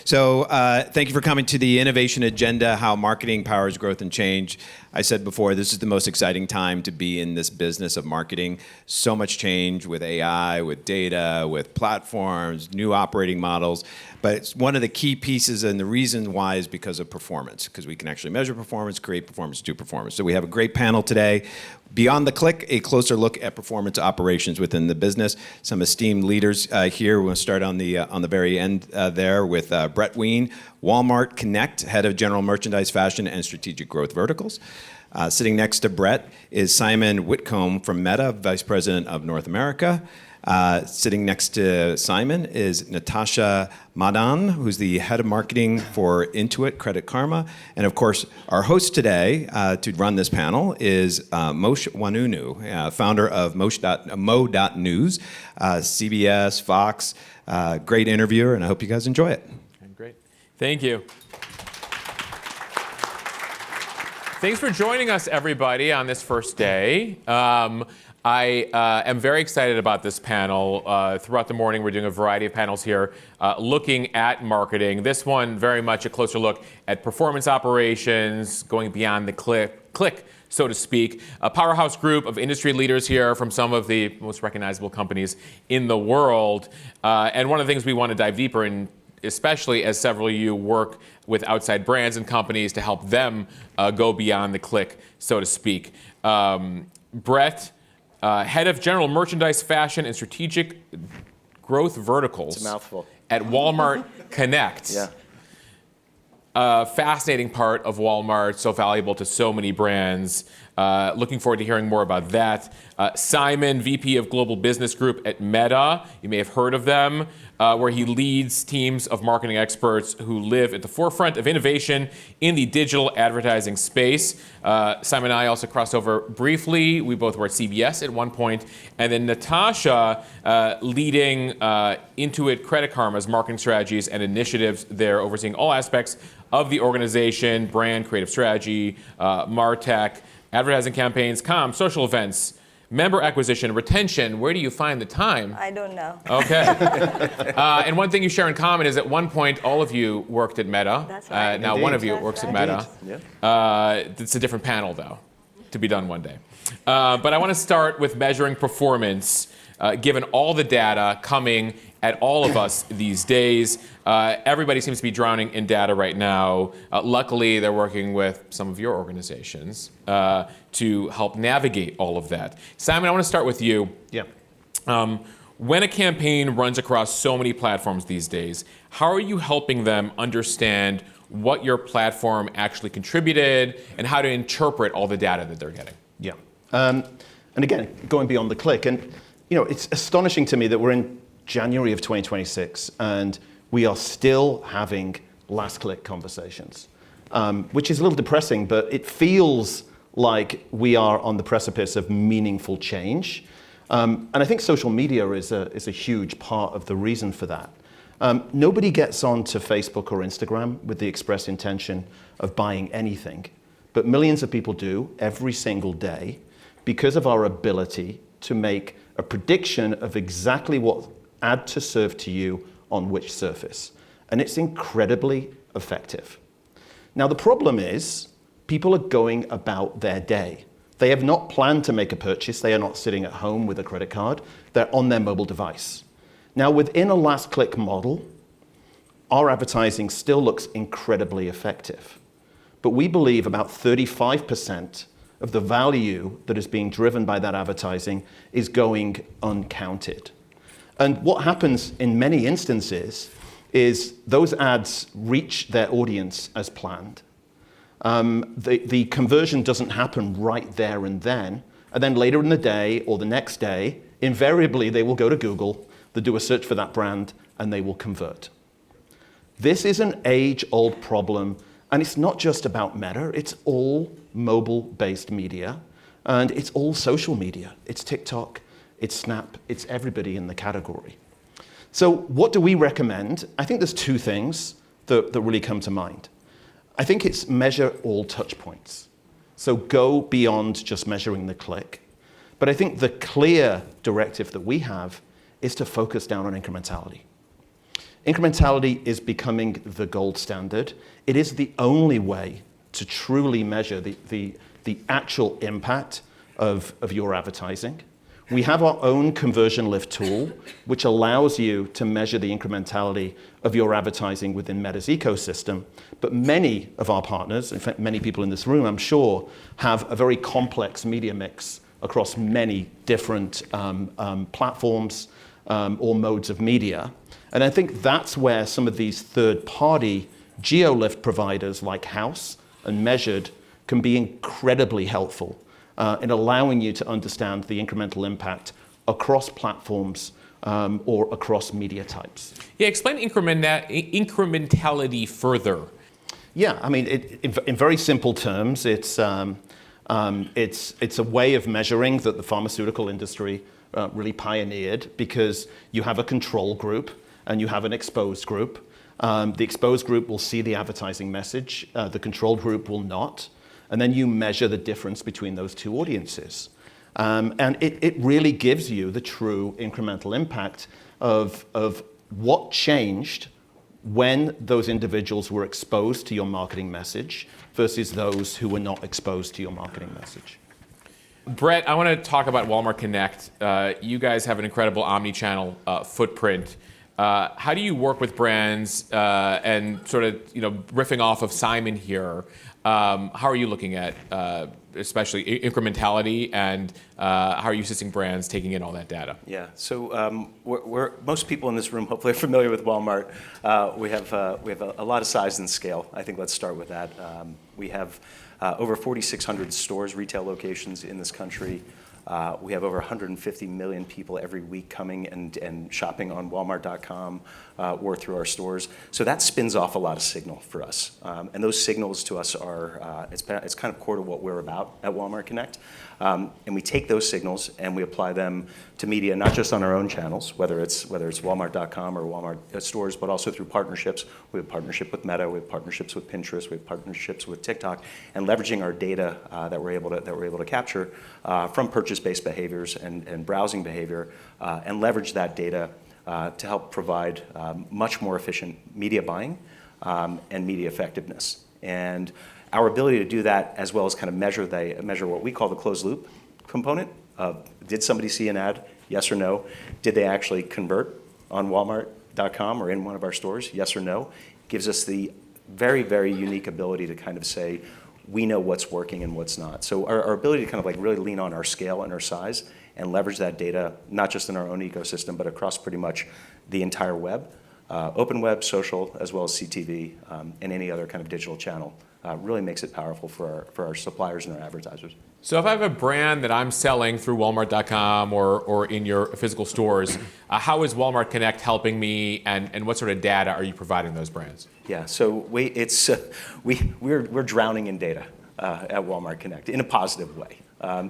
So thank you for coming to the Innovation Agenda, How Marketing Powers Growth and Change. I said before, this is the most exciting time to be in this business of marketing. So much change with AI, with data, with platforms, new operating models. But it's one of the key pieces, and the reason why is because of performance, because we can actually measure performance, create performance, do performance. So we have a great panel today. Beyond the click, a closer look at performance operations within the business. Some esteemed leaders here. We'll start on the very end there with Brett Ween, Walmart Connect, Head of General Merchandise, Fashion, and Strategic Growth Verticals. Sitting next to Brett is Simon Whitcombe from Meta, Vice President of North America. Sitting next to Simon is Natasha Madan, who's the head of marketing for Intuit Credit Karma. And of course, our host today to run this panel is Mosheh Oinounou, founder of Mo.News, CBS, Fox. Great interviewer, and I hope you guys enjoy it. Great. Thank you. Thanks for joining us, everybody, on this first day. I am very excited about this panel. Throughout the morning, we're doing a variety of panels here looking at marketing. This one, very much a closer look at performance operations, going beyond the click, so to speak. A powerhouse group of industry leaders here from some of the most recognizable companies in the world. And one of the things we want to dive deeper in, especially as several of you work with outside brands and companies to help them go beyond the click, so to speak. Brett, Head of General Merchandise, Fashion, and Strategic Growth Verticals. It's a mouthful. At Walmart Connect. Yeah. Fascinating part of Walmart, so valuable to so many brands. Looking forward to hearing more about that. Simon, VP of Global Business Group at Meta. You may have heard of them, where he leads teams of marketing experts who live at the forefront of innovation in the digital advertising space. Simon and I also crossed over briefly. We both were at CBS at one point. And then Natasha, leading Intuit Credit Karma's marketing strategies and initiatives there, overseeing all aspects of the organization, brand, creative strategy, MarTech, advertising campaigns, comms, social events, member acquisition, retention. Where do you find the time? I don't know. Okay. And one thing you share in common is at one point, all of you worked at Meta. That's right. Now Indeed. one of you works at Meta. Yeah. It's a different panel, though, to be done one day. But I want to start with measuring performance, given all the data coming at all of us these days. Everybody seems to be drowning in data right now. Luckily, they're working with some of your organizations to help navigate all of that. Simon, I want to start with you. Yeah. When a campaign runs across so many platforms these days, how are you helping them understand what your platform actually contributed and how to interpret all the data that they're getting? Yeah. And again, going beyond the click, and it's astonishing to me that we're in January of 2026 and we are still having last click conversations, which is a little depressing, but it feels like we are on the precipice of meaningful change. And I think social media is a huge part of the reason for that. Nobody gets onto Facebook or Instagram with the express intention of buying anything, but millions of people do every single day because of our ability to make a prediction of exactly what ad to serve to you on which surface. And it's incredibly effective. Now, the problem is people are going about their day. They have not planned to make a purchase. They are not sitting at home with a credit card. They're on their mobile device. Now, within a last click model, our advertising still looks incredibly effective. But we believe about 35% of the value that is being driven by that advertising is going uncounted. And what happens in many instances is those ads reach their audience as planned. The conversion doesn't happen right there and then later in the day or the next day, invariably they will go to Google, they do a search for that brand, and they will convert. This is an age-old problem, and it's not just about Meta, it's all mobile-based media, and it's all social media. It's TikTok, it's Snap, it's everybody in the category. So what do we recommend? I think there's two things that really come to mind. I think it's measure all touch points. So go beyond just measuring the click. But I think the clear directive that we have is to focus down on incrementality. Incrementality is becoming the gold standard. It is the only way to truly measure the actual impact of your advertising. We have our own conversion lift tool, which allows you to measure the incrementality of your advertising within Meta's ecosystem. But many of our partners, in fact, many people in this room, I'm sure, have a very complex media mix across many different platforms or modes of media. And I think that's where some of these third-party geo-lift providers like House and Measured can be incredibly helpful in allowing you to understand the incremental impact across platforms or across media types. Yeah, explain incrementality further. Yeah, I mean, in very simple terms, it's a way of measuring that the pharmaceutical industry really pioneered, because you have a control group and you have an exposed group. The exposed group will see the advertising message, the control group will not. And then you measure the difference between those two audiences. And it really gives you the true incremental impact of what changed when those individuals were exposed to your marketing message versus those who were not exposed to your marketing message. Brett, I want to talk about Walmart Connect. You guys have an incredible omni-channel footprint. How do you work with brands and sort of, riffing off of Simon here, how are you looking at especially incrementality, and how are you assisting brands taking in all that data? Yeah, so most people in this room hopefully are familiar with Walmart. We have a lot of size and scale. I think let's start with that. We have over 4,600 stores, retail locations in this country. We have over 150 million people every week coming and shopping on Walmart.com or through our stores. So that spins off a lot of signal for us. And those signals to us are, it's kind of core to what we're about at Walmart Connect. And we take those signals and we apply them to media, not just on our own channels, whether it's Walmart.com or Walmart stores, but also through partnerships. We have partnership with Meta, we have partnerships with Pinterest, we have partnerships with TikTok, and leveraging our data that we're able to capture from purchase-based behaviors and browsing behavior, and leverage that data to help provide much more efficient media buying and media effectiveness. And our ability to do that, as well as kind of measure what we call the closed loop component of, did somebody see an ad? Yes or no? Did they actually convert on Walmart.com or in one of our stores? Yes or no? Gives us the very, very unique ability to kind of say, we know what's working and what's not. So our ability to kind of like really lean on our scale and our size and leverage that data, not just in our own ecosystem, but across pretty much the entire web, open web, social, as well as CTV, and any other kind of digital channel, really makes it powerful for our suppliers and our advertisers. So if I have a brand that I'm selling through Walmart.com or in your physical stores, how is Walmart Connect helping me, and what sort of data are you providing those brands? Yeah, so we're drowning in data at Walmart Connect in a positive way.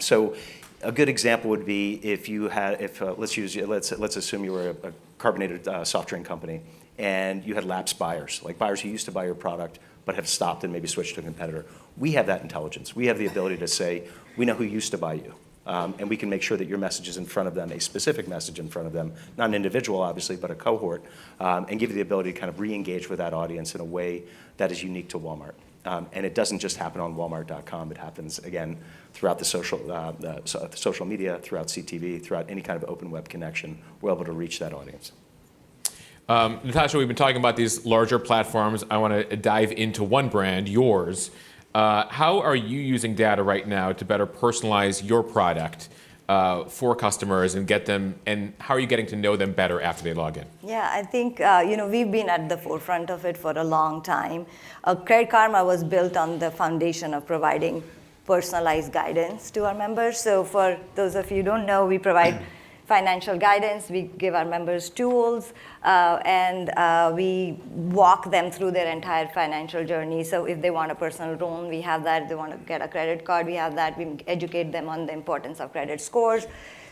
So a good example would be if let's assume you were a carbonated soft drink company and you had lapsed buyers, like buyers who used to buy your product but have stopped and maybe switched to a competitor. We have that intelligence. We have the ability to say, we know who used to buy you. And we can make sure that your message is in front of them, a specific message in front of them, not an individual, obviously, but a cohort, and give you the ability to kind of re-engage with that audience in a way that is unique to Walmart. And it doesn't just happen on Walmart.com. It happens, again, throughout the social media, throughout CTV, throughout any kind of open web connection. We're able to reach that audience. Natasha, we've been talking about these larger platforms. I want to dive into one brand, yours. How are you using data right now to better personalize your product for customers and get them, and how are you getting to know them better after they log in? Yeah, I think we've been at the forefront of it for a long time. Credit Karma was built on the foundation of providing personalized guidance to our members. So for those of you who don't know, we provide financial guidance, we give our members tools, and we walk them through their entire financial journey. So if they want a personal loan, we have that. If they want to get a credit card, we have that. We educate them on the importance of credit scores.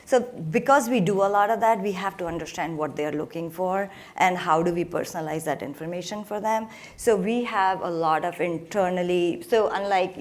So because we do a lot of that, we have to understand what they're looking for and how do we personalize that information for them. So we have a lot of internally, so unlike,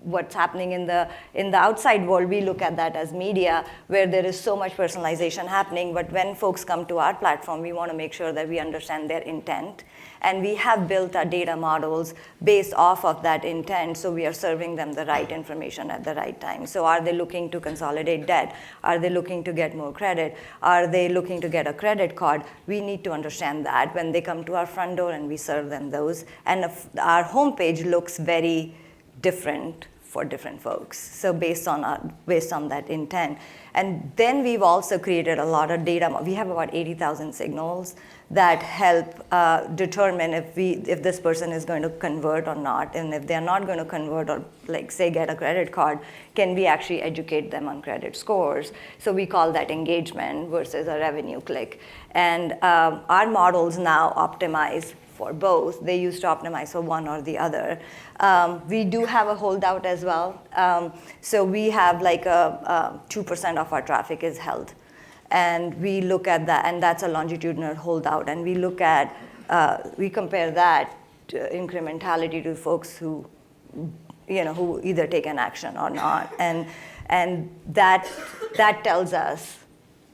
what's happening in the outside world, we look at that as media, where there is so much personalization happening. But when folks come to our platform, we want to make sure that we understand their intent. And we have built our data models based off of that intent, so we are serving them the right information at the right time. So are they looking to consolidate debt? Are they looking to get more credit? Are they looking to get a credit card? We need to understand that when they come to our front door, and we serve them those. And our homepage looks very different for different folks, so based on that intent. And then we've also created a lot of data. We have about 80,000 signals that help determine if this person is going to convert or not. And if they're not going to convert or, like, say, get a credit card, can we actually educate them on credit scores? So we call that engagement versus a revenue click. And our models now optimize for both. They used to optimize for one or the other. We do have a holdout as well. So we have like 2% of our traffic is held. And we look at that, and that's a longitudinal holdout. And we look at, we compare that to incrementality to folks who either take an action or not. And that tells us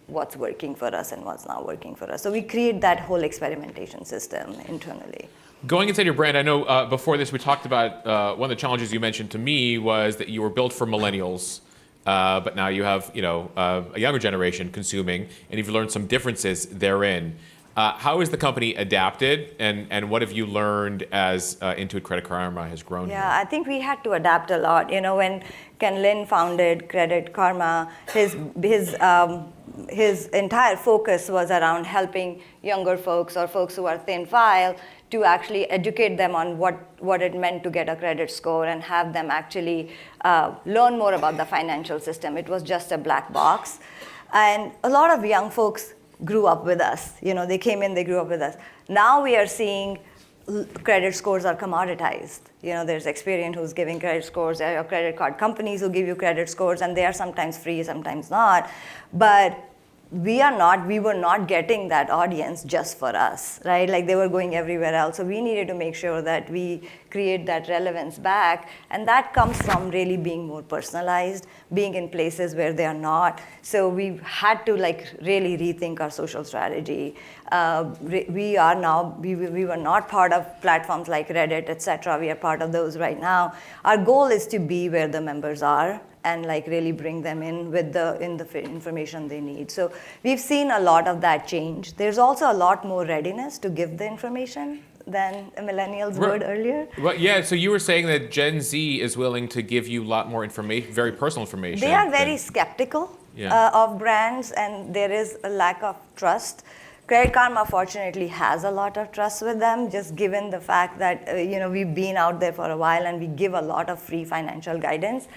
what's working for us and what's not working for us. So we create that whole experimentation system internally. Going inside your brand, I know before this we talked about one of the challenges you mentioned to me was that you were built for millennials, but now you have a younger generation consuming, and you've learned some differences therein. How has the company adapted, and what have you learned as Intuit Credit Karma has grown? Yeah, I think we had to adapt a lot. When Ken Lin founded Credit Karma, his entire focus was around helping younger folks or folks who are thin file to actually educate them on what it meant to get a credit score and have them actually learn more about the financial system. It was just a black box. And a lot of young folks grew up with us. They came in, they grew up with us. Now we are seeing credit scores are commoditized. There's Experian who's giving credit scores. There are credit card companies who give you credit scores, and they are sometimes free, sometimes not. But we were not getting that audience just for us, right? Like, they were going everywhere else. So we needed to make sure that we create that relevance back. And that comes from really being more personalized, being in places where they are not. So we had to really rethink our social strategy. We were not part of platforms like Reddit, et cetera. We are part of those right now. Our goal is to be where the members are and really bring them in with the information they need. So we've seen a lot of that change. There's also a lot more readiness to give the information than millennials would earlier. Well, yeah, so you were saying that Gen Z is willing to give you a lot more information, very personal information. They are very skeptical of brands, and there is a lack of trust. Credit Karma, fortunately, has a lot of trust with them, just given the fact that we've been out there for a while, and we give a lot of free financial guidance.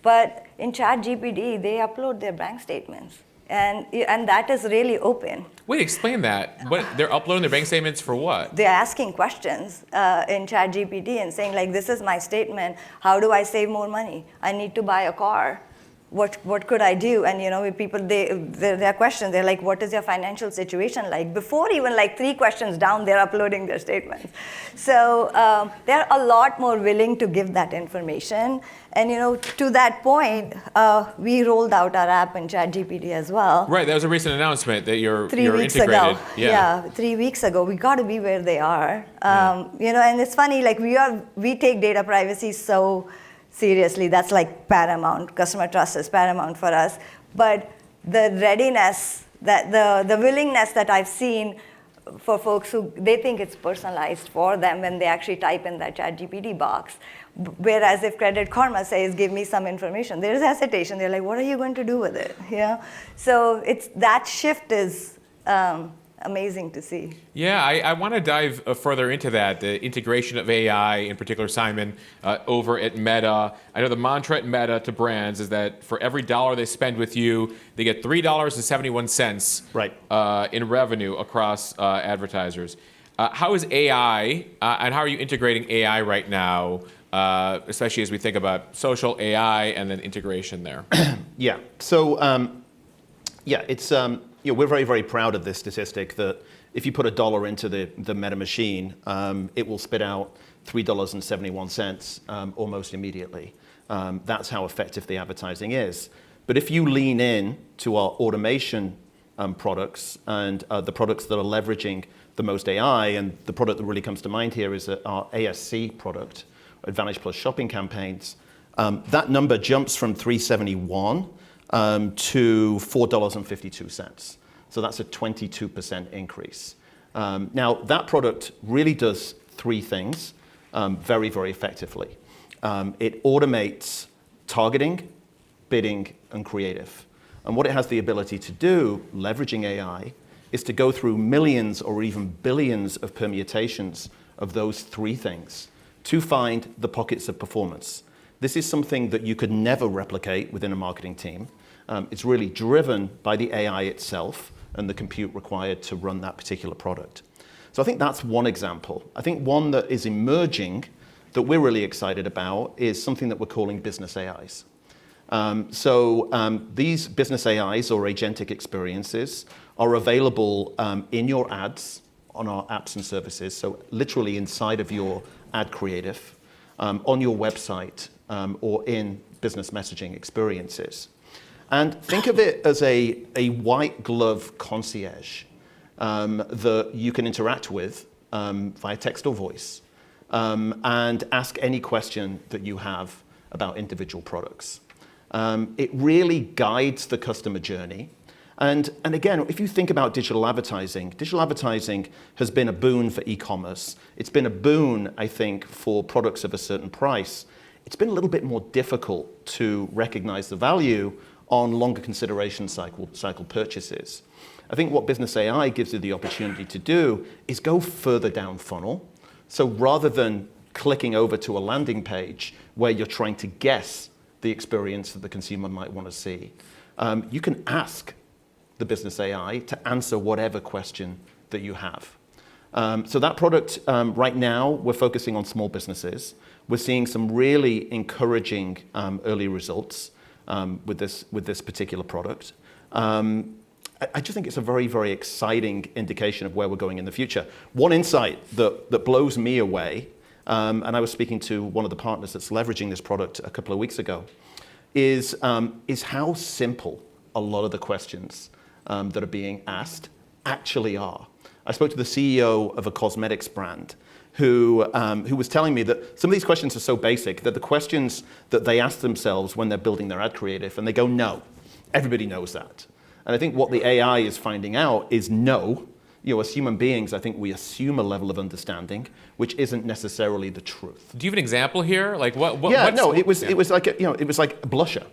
But in ChatGPT, they upload their bank statements, and that is really open. Wait, explain that. They're uploading their bank statements for what? They're asking questions in ChatGPT and saying, this is my statement. How do I save more money? I need to buy a car. What could I do? And people, their questions, they're like, what is your financial situation like? Before even 3 questions down, they're uploading their statements. So they're a lot more willing to give that information. And to that point, we rolled out our app in ChatGPT as well. Right, that was a recent announcement that you're 3 weeks integrated. ago. Yeah, 3 weeks ago. We got to be where they are. And it's funny, we take data privacy so seriously. That's paramount. Customer trust is paramount for us. But the readiness, the willingness that I've seen for folks who, they think it's personalized for them when they actually type in that ChatGPT box. Whereas if Credit Karma says, give me some information, there's hesitation. They're like, what are you going to do with it? So that shift is amazing to see. Yeah, I want to dive further into that, the integration of AI, in particular, Simon, over at Meta. I know the mantra at Meta to brands is that for every $1 they spend with you, they get $3.71 in revenue across advertisers. How is AI, and how are you integrating AI right now, especially as we think about social AI and then integration there? Yeah, so it's we're very, very proud of this statistic that if you put $1 into the Meta machine, it will spit out $3.71 almost immediately. That's how effective the advertising is. But if you lean in to our automation products and the products that are leveraging the most AI, and the product that really comes to mind here is our ASC product, Advantage Plus Shopping Campaigns, that number jumps from $371 to $4.52. So that's a 22% increase. Now, that product really does three things very, very effectively. It automates targeting, bidding, and creative. And what it has the ability to do, leveraging AI, is to go through millions or even billions of permutations of those three things to find the pockets of performance. This is something that you could never replicate within a marketing team. It's really driven by the AI itself and the compute required to run that particular product. So I think that's one example. I think one that is emerging that we're really excited about is something that we're calling business AIs. These business AIs or agentic experiences are available in your ads on our apps and services, so literally inside of your ad creative, on your website, or in business messaging experiences. And think of it as a white glove concierge that you can interact with via text or voice and ask any question that you have about individual products. It really guides the customer journey. And again, if you think about digital advertising has been a boon for e-commerce. It's been a boon, I think, for products of a certain price. It's been a little bit more difficult to recognize the value on longer consideration cycle purchases. I think what business AI gives you the opportunity to do is go further down funnel. So rather than clicking over to a landing page where you're trying to guess the experience that the consumer might want to see, you can ask the business AI to answer whatever question that you have. So that product, right now, we're focusing on small businesses. We're seeing some really encouraging early results with this particular product. I just think it's a very, very exciting indication of where we're going in the future. One insight that blows me away, and I was speaking to one of the partners that's leveraging this product a couple of weeks ago, is how simple a lot of the questions that are being asked actually are. I spoke to the CEO of a cosmetics brand who was telling me that some of these questions are so basic that the questions that they ask themselves when they're building their ad creative, and they go, no, everybody knows that. And I think what the AI is finding out is no. As human beings, I think we assume a level of understanding, which isn't necessarily the truth. Do you have an example here? Like what? It was like a blusher,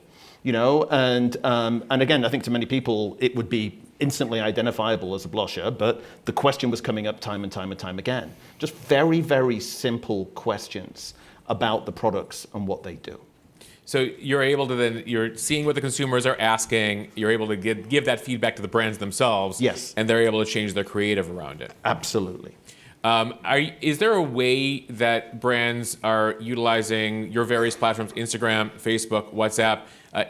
and again, I think to many people it would be instantly identifiable as a blusher, but the question was coming up time and time and time again. Just very, very simple questions about the products and what they do. So you're able to you're seeing what the consumers are asking, you're able to give that feedback to the brands themselves. Yes. And they're able to change their creative around it. Absolutely. Is there a way that brands are utilizing your various platforms, Instagram, Facebook, WhatsApp,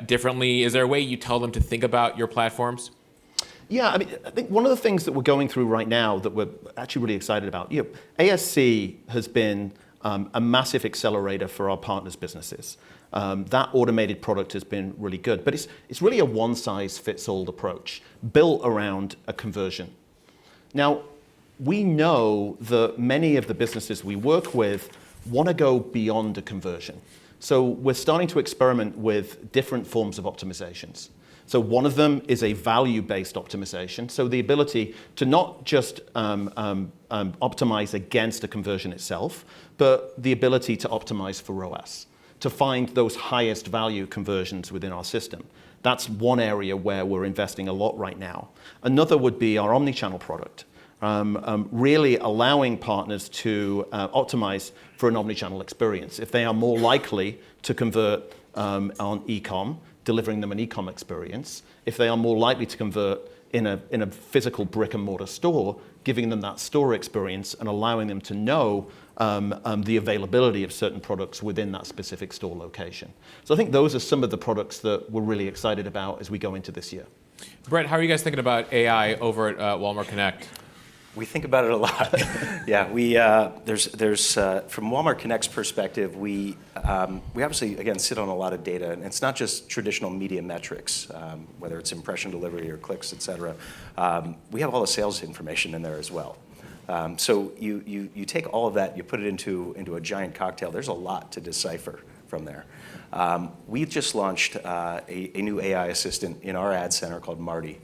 differently? Is there a way you tell them to think about your platforms? Yeah, I think one of the things that we're going through right now that we're actually really excited about, ASC has been a massive accelerator for our partners' businesses. That automated product has been really good, but it's really a one-size-fits-all approach built around a conversion. Now, we know that many of the businesses we work with want to go beyond a conversion. So we're starting to experiment with different forms of optimizations. So one of them is a value-based optimization. So the ability to not just optimize against a conversion itself, but the ability to optimize for ROAS, to find those highest value conversions within our system. That's one area where we're investing a lot right now. Another would be our omnichannel product, really allowing partners to optimize for an omnichannel experience. If they are more likely to convert on e-com, delivering them an e-com experience. If they are more likely to convert in a physical brick and mortar store, giving them that store experience and allowing them to know the availability of certain products within that specific store location. So I think those are some of the products that we're really excited about as we go into this year. Brett, how are you guys thinking about AI over at Walmart Connect? We think about it a lot. Yeah, there's from Walmart Connect's perspective, we obviously again sit on a lot of data, and it's not just traditional media metrics, whether it's impression delivery or clicks, et cetera. We have all the sales information in there as well. So you take all of that, you put it into a giant cocktail. There's a lot to decipher from there. We've just launched a new AI assistant in our ad center called Marty.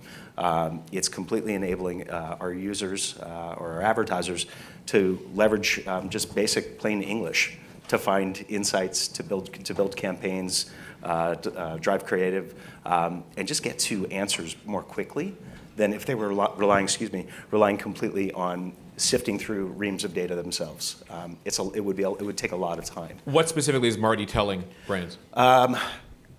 It's completely enabling our users or our advertisers to leverage just basic plain English to find insights, to build campaigns, drive creative, and just get to answers more quickly than if they were relying completely on sifting through reams of data themselves. It would take a lot of time. What specifically is Marty telling brands?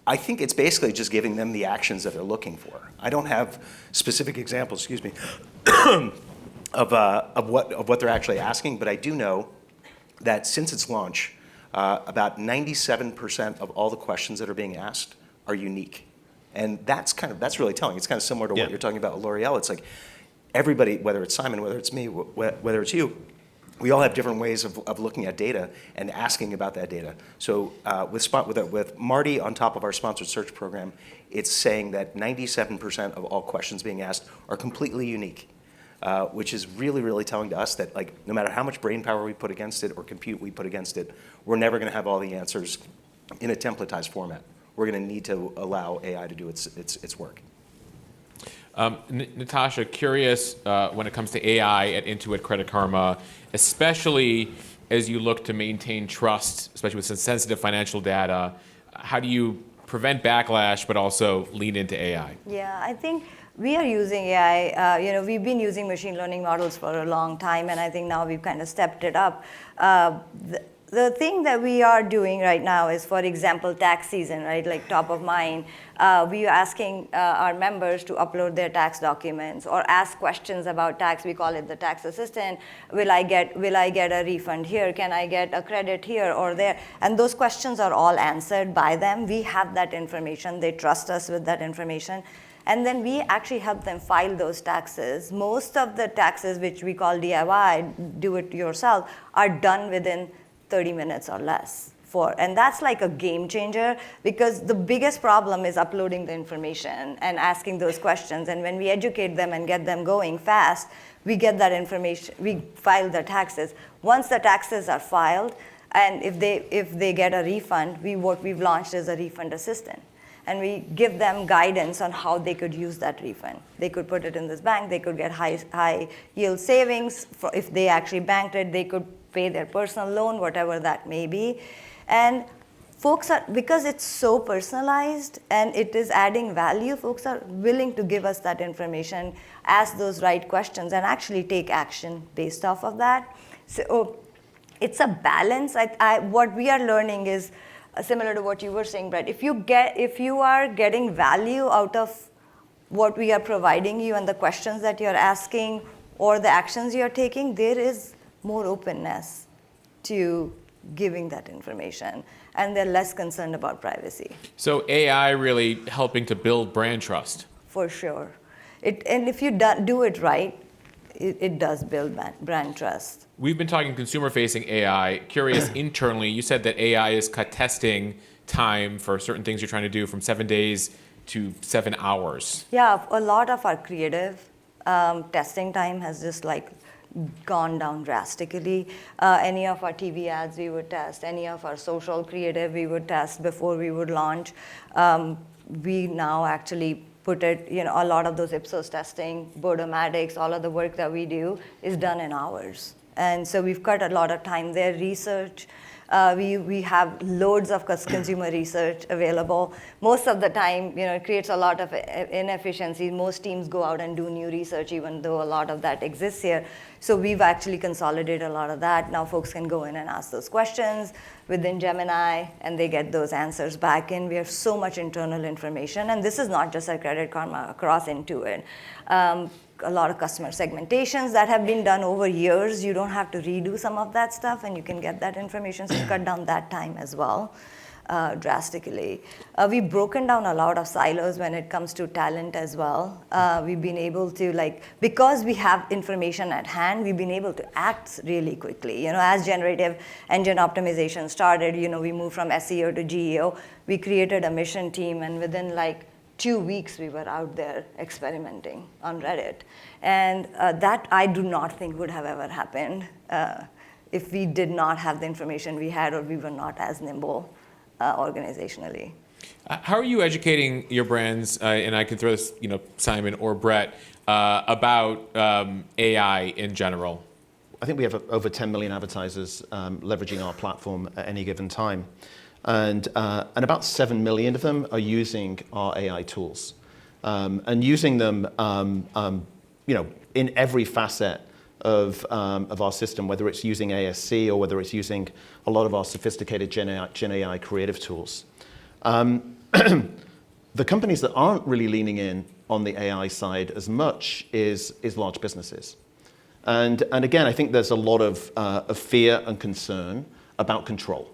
I think it's basically just giving them the actions that they're looking for. I don't have specific examples, of what they're actually asking, but I do know that since its launch, about 97% of all the questions that are being asked are unique. And that's really telling. It's kind of similar to what you're talking about with L'Oreal. It's like everybody, whether it's Simon, whether it's me, whether it's you, we all have different ways of looking at data and asking about that data. So with Marty on top of our sponsored search program, it's saying that 97% of all questions being asked are completely unique, which is really, really telling to us that no matter how much brain power we put against it or compute we put against it, we're never going to have all the answers in a templatized format. We're going to need to allow AI to do its work. Natasha, curious when it comes to AI at Intuit Credit Karma, especially as you look to maintain trust, especially with some sensitive financial data, how do you prevent backlash but also lean into AI? Yeah, I think we are using AI. We've been using machine learning models for a long time, and I think now we've kind of stepped it up. The thing that we are doing right now is, for example, tax season, right? Like top of mind. We are asking our members to upload their tax documents or ask questions about tax. We call it the tax assistant. Will I get a refund here? Can I get a credit here or there? And those questions are all answered by them. We have that information. They trust us with that information. And then we actually help them file those taxes. Most of the taxes, which we call DIY, do it yourself, are done within 30 minutes or less. And that's like a game changer, because the biggest problem is uploading the information and asking those questions. And when we educate them and get them going fast, we get that information, we file the taxes. Once the taxes are filed, and if they get a refund, what we've launched is a refund assistant. And we give them guidance on how they could use that refund. They could put it in this bank, they could get high yield savings. If they actually banked it, they could pay their personal loan, whatever that may be. And folks because it's so personalized and it is adding value, folks are willing to give us that information, ask those right questions, and actually take action based off of that. So it's a balance. What we are learning is similar to what you were saying, Brett. If you are getting value out of what we are providing you and the questions that you're asking or the actions you're taking, there is more openness to giving that information, and they're less concerned about privacy. So AI really helping to build brand trust. For sure. And if you do it right, it does build brand trust. We've been talking consumer-facing AI. Curious, internally, you said that AI has cut testing time for certain things you're trying to do from 7 days to 7 hours. Yeah, a lot of our creative testing time has just gone down drastically. Any of our TV ads we would test, any of our social creative we would test before we would launch. We now actually put it, a lot of those Ipsos testing, Bodomatics, all of the work that we do is done in hours. And so we've cut a lot of time there. Research, we have loads of consumer research available. Most of the time, it creates a lot of inefficiencies. Most teams go out and do new research, even though a lot of that exists here. So we've actually consolidated a lot of that. Now folks can go in and ask those questions within Gemini, and they get those answers back in. We have so much internal information, and this is not just at Credit Karma, across Intuit. A lot of customer segmentations that have been done over years. You don't have to redo some of that stuff, and you can get that information, so cut down that time as well. drastically. We've broken down a lot of silos when it comes to talent as well. We've been able to, because we have information at hand, we've been able to act really quickly. As generative engine optimization started, we moved from SEO to GEO. We created a mission team, and within 2 weeks, we were out there experimenting on Reddit. And that I do not think would have ever happened if we did not have the information we had or we were not as nimble organizationally. How are you educating your brands, and I can throw this, Simon or Brett, about AI in general? I think we have over 10 million advertisers leveraging our platform at any given time. And about 7 million of them are using our AI tools and using them in every facet of our system, whether it's using ASC or whether it's using a lot of our sophisticated Gen AI creative tools. The companies that aren't really leaning in on the AI side as much is large businesses. And again, I think there's a lot of fear and concern about control.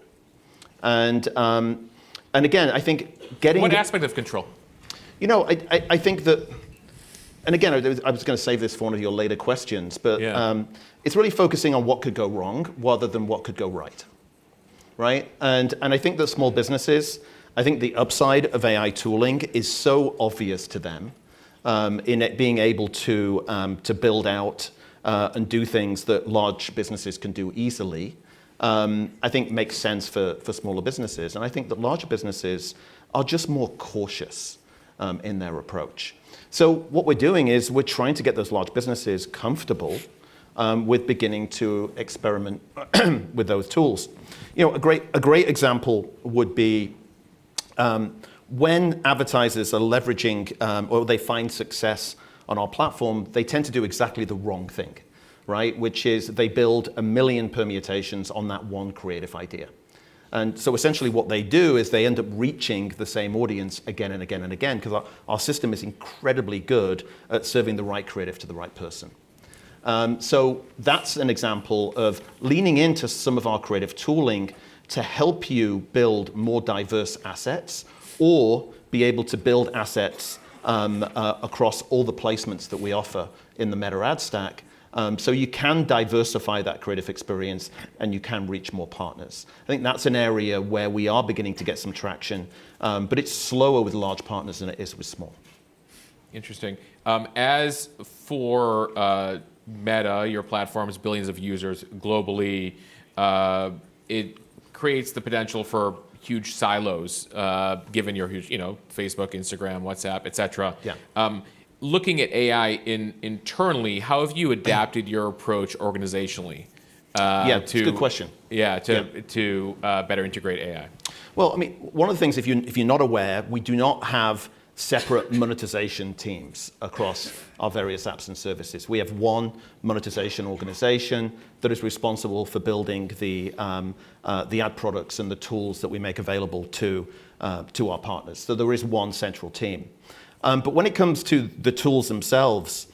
And again, I think getting... What aspect of control? I think that, and again, I was going to save this for one of your later questions, but it's really focusing on what could go wrong rather than what could go right? And I think that small businesses, I think the upside of AI tooling is so obvious to them in it being able to build out and do things that large businesses can do easily. I think makes sense for smaller businesses. And I think that larger businesses are just more cautious in their approach. So what we're doing is we're trying to get those large businesses comfortable with beginning to experiment with those tools. A great example would be when advertisers are leveraging or they find success on our platform, they tend to do exactly the wrong thing. Right? Which is they build 1 million permutations on that one creative idea. And so essentially what they do is they end up reaching the same audience again and again and again because our system is incredibly good at serving the right creative to the right person. So that's an example of leaning into some of our creative tooling to help you build more diverse assets or be able to build assets across all the placements that we offer in the Meta ad stack. So you can diversify that creative experience and you can reach more partners. I think that's an area where we are beginning to get some traction, but it's slower with large partners than it is with small. Interesting. As for Meta, your platform has billions of users globally. It creates the potential for huge silos, given your huge, Facebook, Instagram, WhatsApp, et cetera. Yeah. Looking at AI internally, how have you adapted your approach organizationally? It's a good question. To better integrate AI. Well, I mean, one of the things, if you're not aware, we do not have separate monetization teams across our various apps and services. We have one monetization organization that is responsible for building the ad products and the tools that we make available to our partners. So there is one central team. But when it comes to the tools themselves,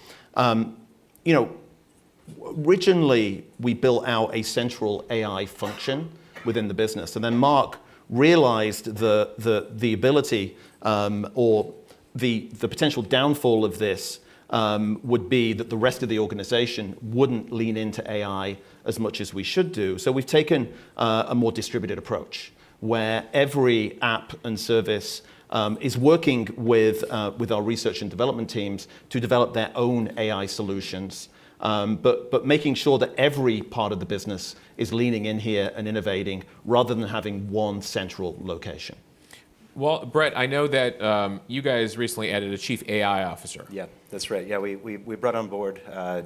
originally we built out a central AI function within the business, and then Mark realized the ability or the potential downfall of this would be that the rest of the organization wouldn't lean into AI as much as we should do. So we've taken a more distributed approach where every app and service is working with our research and development teams to develop their own AI solutions, but making sure that every part of the business is leaning in here and innovating rather than having one central location. Well, Brett, I know that you guys recently added a chief AI officer. Yeah, that's right. Yeah, we brought on board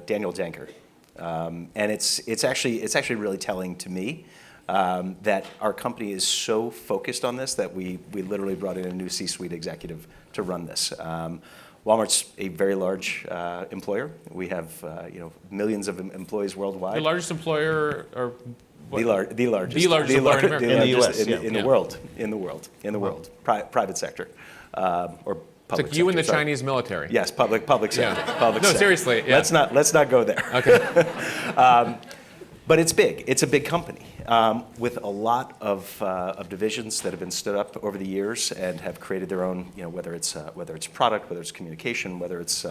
Daniel Janker, and it's actually really telling to me that our company is so focused on this that we literally brought in a new C-suite executive to run this. Walmart's a very large employer. We have millions of employees worldwide. The largest employer, or what? The largest. The largest employer in America. In the US, in the world. Private sector, or public it's like you and the sector, Chinese military. Yes, public sector. Yeah. Public No, sector. seriously. Yeah. Let's not go there. Okay. But it's big. It's a big company with a lot of divisions that have been stood up over the years and have created their own, whether it's product, whether it's communication, whether it's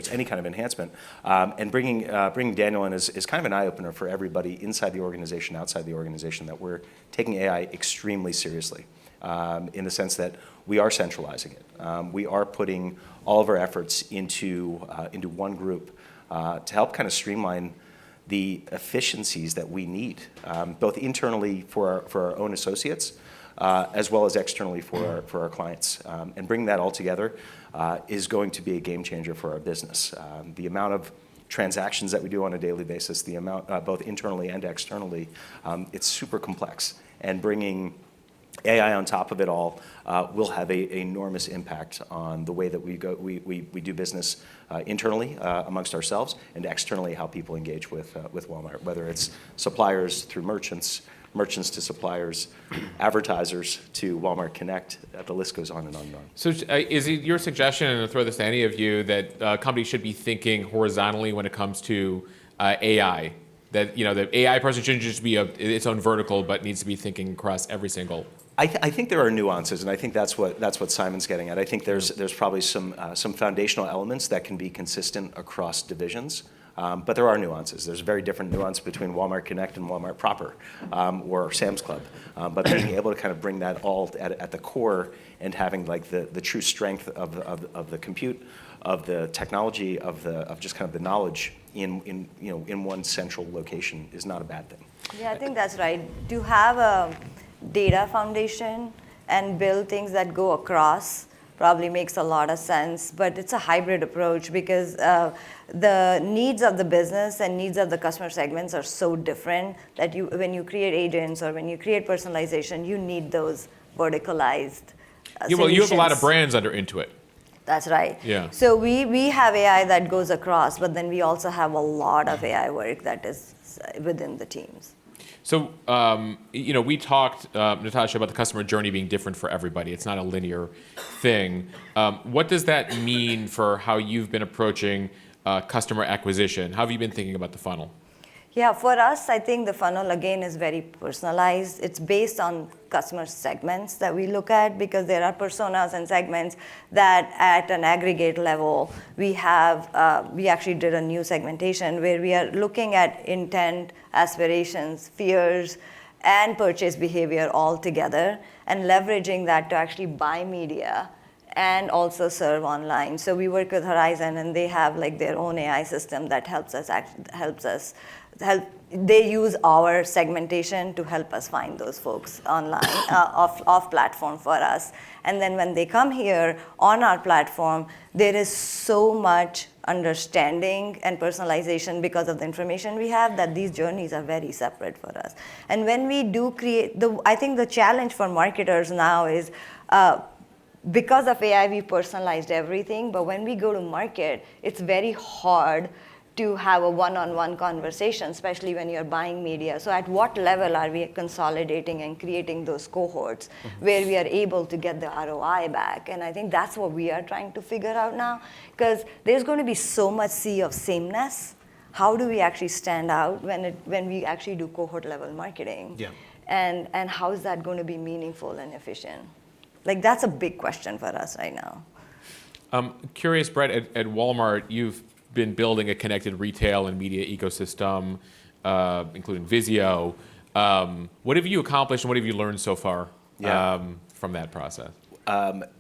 any kind of enhancement. And bringing Daniel in is kind of an eye opener for everybody inside the organization, outside the organization, that we're taking AI extremely seriously, in the sense that we are centralizing it. We are putting all of our efforts into one group to help kind of streamline the efficiencies that we need, both internally for our own associates, as well as externally for our clients. And bringing that all together is going to be a game changer for our business. The amount of transactions that we do on a daily basis, the amount both internally and externally, it's super complex. And bringing AI on top of it all will have an enormous impact on the way that we do business internally amongst ourselves, and externally how people engage with Walmart, whether it's suppliers through merchants to suppliers, advertisers to Walmart Connect. The list goes on and on and on. So is it your suggestion, and I'll throw this to any of you, that companies should be thinking horizontally when it comes to AI? That the AI person shouldn't just be its own vertical, but needs to be thinking across every single. I think there are nuances, and I think that's what Simon's getting at. I think there's probably some foundational elements that can be consistent across divisions, but there are nuances. There's a very different nuance between Walmart Connect and Walmart proper, or Sam's Club. But being able to kind of bring that all at the core and having like the true strength of the compute, of the technology, of just kind of the knowledge in one central location is not a bad thing. Yeah, I think that's right. To have a data foundation and build things that go across probably makes a lot of sense, but it's a hybrid approach because the needs of the business and needs of the customer segments are so different that when you create agents or when you create personalization, you need those verticalized Well, you have a lot of solutions. brands under Intuit. That's right. Yeah. So we have AI that goes across, but then we also have a lot of AI work that is within the teams. So, we talked, Natasha, about the customer journey being different for everybody. It's not a linear thing. What does that mean for how you've been approaching customer acquisition? How have you been thinking about the funnel? Yeah, for us, I think the funnel, again, is very personalized. It's based on customer segments that we look at because there are personas and segments that at an aggregate level, we actually did a new segmentation where we are looking at intent, aspirations, fears, and purchase behavior all together and leveraging that to actually buy media and also serve online. So we work with Horizon, and they have like their own AI system that helps us. They use our segmentation to help us find those folks online, off platform for us. And then when they come here on our platform, there is so much understanding and personalization because of the information we have that these journeys are very separate for us. And when we do I think the challenge for marketers now is, because of AI, we personalized everything, but when we go to market, it's very hard to have a one-on-one conversation, especially when you're buying media. So at what level are we consolidating and creating those cohorts where we are able to get the ROI back? And I think that's what we are trying to figure out now, because there's going to be so much sea of sameness. How do we actually stand out when we actually do cohort-level marketing? Yeah. And how is that going to be meaningful and efficient? Like, that's a big question for us right now. Curious, Brett, at Walmart, you've been building a connected retail and media ecosystem, including Vizio. What have you accomplished and what have you learned so far from that process?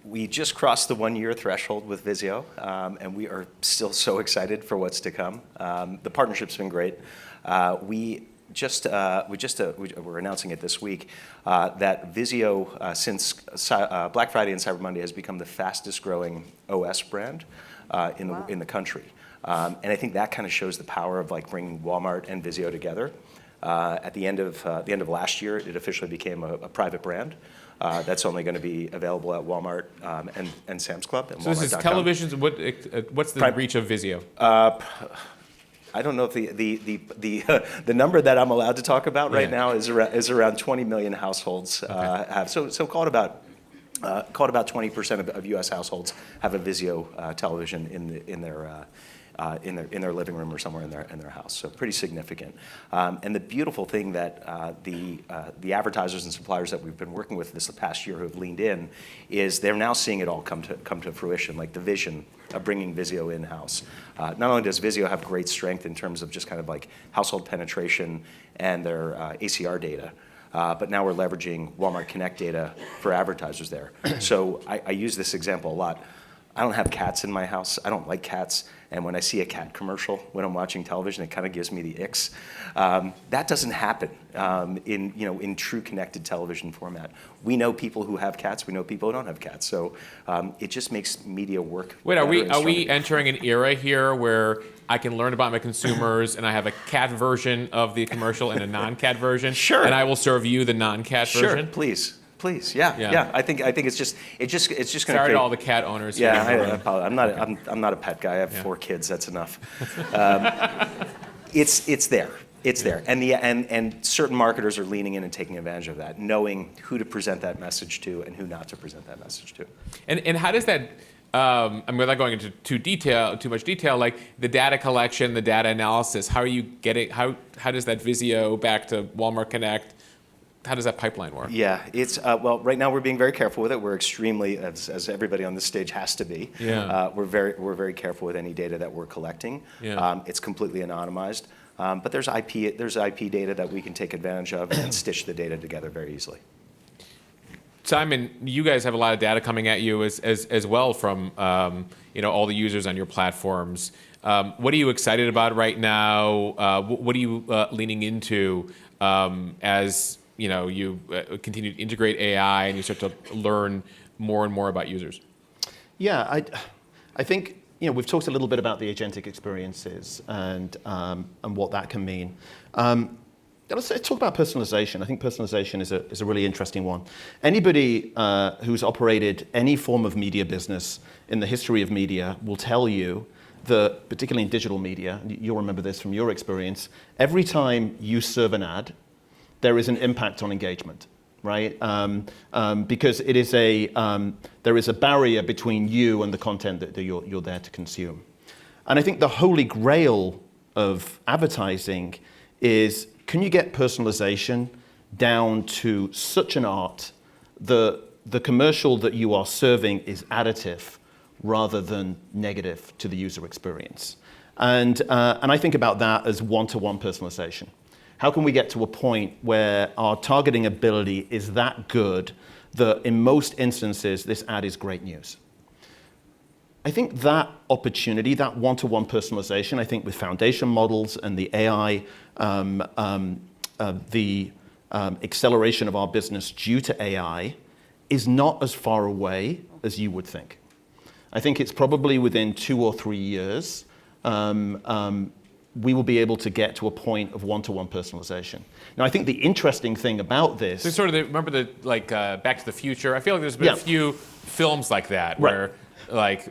We just crossed the 1-year threshold with Vizio, and we are still so excited for what's to come. The partnership's been great. We're announcing it this week that Vizio, since Black Friday and Cyber Monday, has become the fastest growing OS brand in the country. And I think that kind of shows the power of like bringing Walmart and Vizio together. At the end of last year, it officially became a private brand. That's only going to be available at Walmart and Sam's Club. And so this is televisions. What's the reach of Vizio? I don't know if the number that I'm allowed to talk about right now is around 20 million households have. So call it about 20% of U.S. households have a Vizio television in in their living room or somewhere in their house. So pretty significant. And the beautiful thing that the advertisers and suppliers that we've been working with this past year who have leaned in is they're now seeing it all come to fruition, like the vision of bringing Vizio in-house. Not only does Vizio have great strength in terms of just kind of like household penetration and their ACR data, but now we're leveraging Walmart Connect data for advertisers there. So I use this example a lot. I don't have cats in my house. I don't like cats. And when I see a cat commercial when I'm watching television, it kind of gives me the icks. That doesn't happen in true connected television format. We know people who have cats. We know people who don't have cats. So it just makes media work. Wait, are we entering an era here where I can learn about my consumers and I have a cat version of the commercial and a non-cat version? Sure. And I will serve you the non-cat version? Sure, please. Yeah. I think it's just going to. Sorry to all the cat owners. Yeah, I apologize. I'm not a pet guy. I have 4 kids. That's enough. It's there. It's there, and certain marketers are leaning in and taking advantage of that, knowing who to present that message to and who not to present that message to. And how does that? I'm without going into too much detail, like the data collection, the data analysis. How are you getting? How does that Vizio back to Walmart Connect? How does that pipeline work? Yeah, it's well. Right now, we're being very careful with it. We're extremely, as everybody on this stage has to be. Yeah. We're very careful with any data that we're collecting. Yeah. It's completely anonymized, but there's IP data that we can take advantage of and stitch the data together very easily. Simon, you guys have a lot of data coming at you as well from all the users on your platforms. What are you excited about right now? What are you leaning into as you continue to integrate AI and you start to learn more and more about users? Yeah, I think we've talked a little bit about the agentic experiences and what that can mean. Let's talk about personalization. I think personalization is a really interesting one. Anybody who's operated any form of media business in the history of media will tell you that, particularly in digital media, you'll remember this from your experience, every time you serve an ad, there is an impact on engagement, right? Because it is there is a barrier between you and the content that you're there to consume. And I think the holy grail of advertising is, can you get personalization down to such an art that the commercial that you are serving is additive rather than negative to the user experience? And I think about that as one-to-one personalization. How can we get to a point where our targeting ability is that good that in most instances this ad is great news? I think that opportunity, that one-to-one personalization, I think with foundation models and the AI, the acceleration of our business due to AI is not as far away as you would think. I think it's probably within 2 or 3 years we will be able to get to a point of one-to-one personalization. Now, I think the interesting thing about this... So sort of, remember Back to the Future? I feel like there's been a few films like that where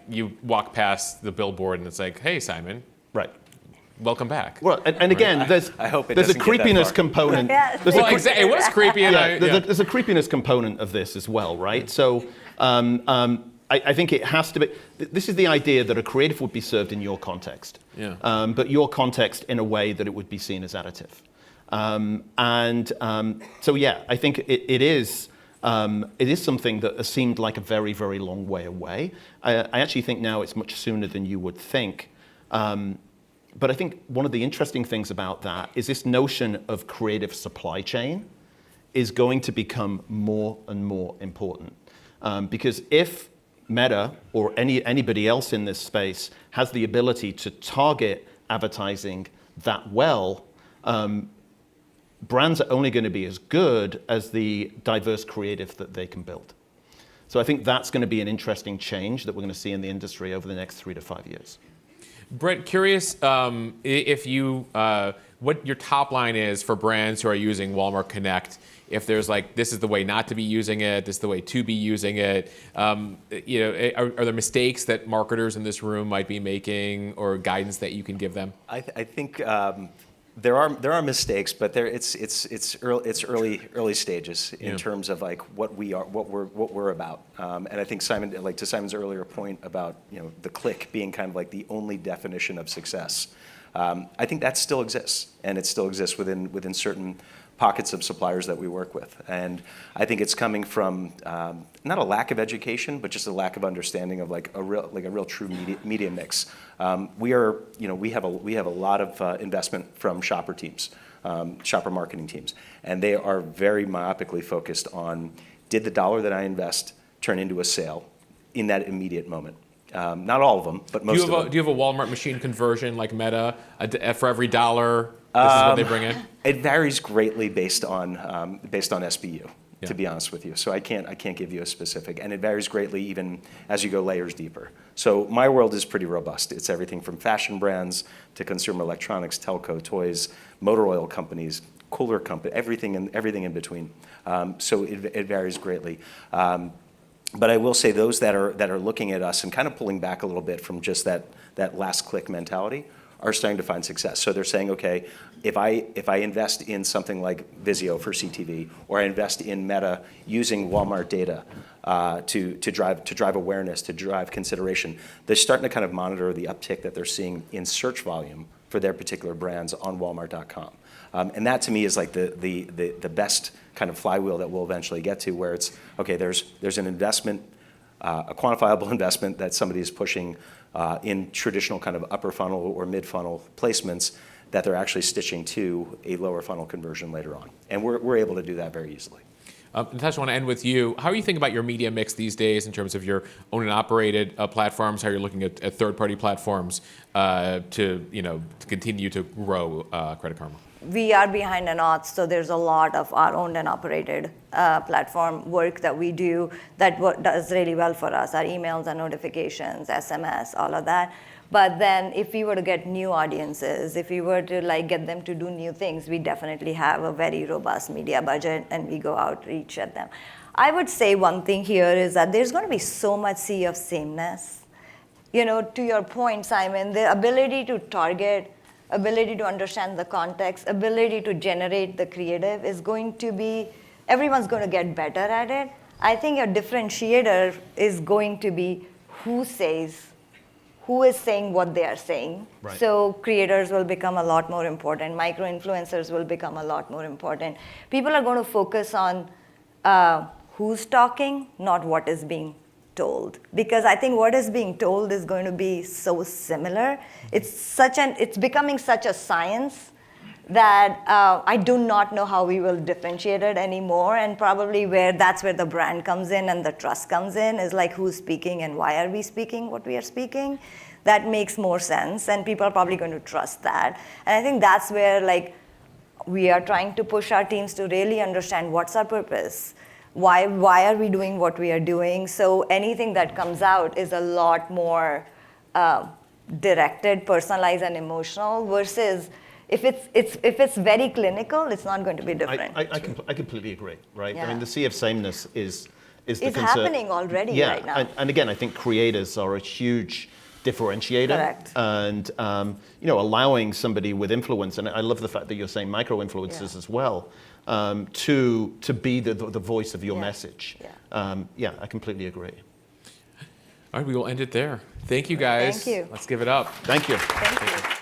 you walk past the billboard and it's like, hey, Simon. Right. Welcome back. Well, and again, I hope there's a creepiness component. Yes. It was creepy. There's a creepiness component of this as well, right? So I think it has to be. This is the idea that a creative would be served in your context, but your context in a way that it would be seen as additive. So yeah, I think it is something that seemed like a very, very long way away. I actually think now it's much sooner than you would think. But I think one of the interesting things about that is this notion of creative supply chain is going to become more and more important. Because if Meta or anybody else in this space has the ability to target advertising that well, brands are only going to be as good as the diverse creative that they can build. So I think that's going to be an interesting change that we're going to see in the industry over the next 3 to 5 years. Brett, curious if you what your top line is for brands who are using Walmart Connect. If there's this is the way not to be using it, this is the way to be using it. Are there mistakes that marketers in this room might be making, or guidance that you can give them? I think there are mistakes, but it's early stages in terms of like what we're about. And I think Simon, like to Simon's earlier point about the click being kind of like the only definition of success. I think that still exists, and it still exists within certain pockets of suppliers that we work with. And I think it's coming from not a lack of education, but just a lack of understanding of like a real true media mix. We have a lot of investment from shopper teams, shopper marketing teams, and they are very myopically focused on, did the dollar that I invest turn into a sale in that immediate moment? Not all of them, but most of them. Do you have a Walmart machine conversion like Meta for every dollar? This is what they bring in? It varies greatly based on SBU, to be honest with you. So I can't give you a specific, and it varies greatly even as you go layers deeper. So my world is pretty robust. It's everything from fashion brands to consumer electronics, telco, toys, motor oil companies, cooler company, everything in between. So it varies greatly. But I will say those that are looking at us and kind of pulling back a little bit from just that last click mentality are starting to find success. So they're saying, okay, if I invest in something like Vizio for CTV, or I invest in Meta using Walmart data to drive awareness, to drive consideration, they're starting to kind of monitor the uptick that they're seeing in search volume for their particular brands on Walmart.com. And that to me is like the best kind of flywheel that we'll eventually get to, where it's, okay, there's an investment, a quantifiable investment that somebody is pushing in traditional kind of upper funnel or mid funnel placements that they're actually stitching to a lower funnel conversion later on. And we're able to do that very easily. Natasha, I want to end with you. How are you thinking about your media mix these days in terms of your owned and operated platforms? How you're looking at third-party platforms to continue to grow Credit Karma? We are behind an auth, so there's a lot of our owned and operated platform work that we do that does really well for us. Our emails, our notifications, SMS, all of that. But then if we were to get new audiences, if we were to get them to do new things, we definitely have a very robust media budget, and we go outreach at them. I would say one thing here is that there's going to be so much sea of sameness. To your point, Simon, the ability to target, ability to understand the context, ability to generate the creative is going to be, everyone's going to get better at it. I think your differentiator is going to be who is saying what they are saying. Right. So creators will become a lot more important. Micro-influencers will become a lot more important. People are going to focus on who's talking, not what is being told. Because I think what is being told is going to be so similar. It's becoming such a science that I do not know how we will differentiate it anymore. And probably that's where the brand comes in and the trust comes in, is like who's speaking and why are we speaking what we are speaking. That makes more sense, and people are probably going to trust that. And I think that's where we are trying to push our teams to really understand what's our purpose. Why are we doing what we are doing? So anything that comes out is a lot more directed, personalized, and emotional, versus if it's very clinical, it's not going to be different. I completely agree, right? Yeah. I mean, the sea of sameness is the concern. It's happening already right now. And again, I think creators are a huge differentiator. Correct. And allowing somebody with influence, and I love the fact that you're saying micro-influencers as well, to be the voice of your message. Yeah. I completely agree. All right, we will end it there. Thank you, guys. Thank you. Let's give it up. Thank you. Thank you.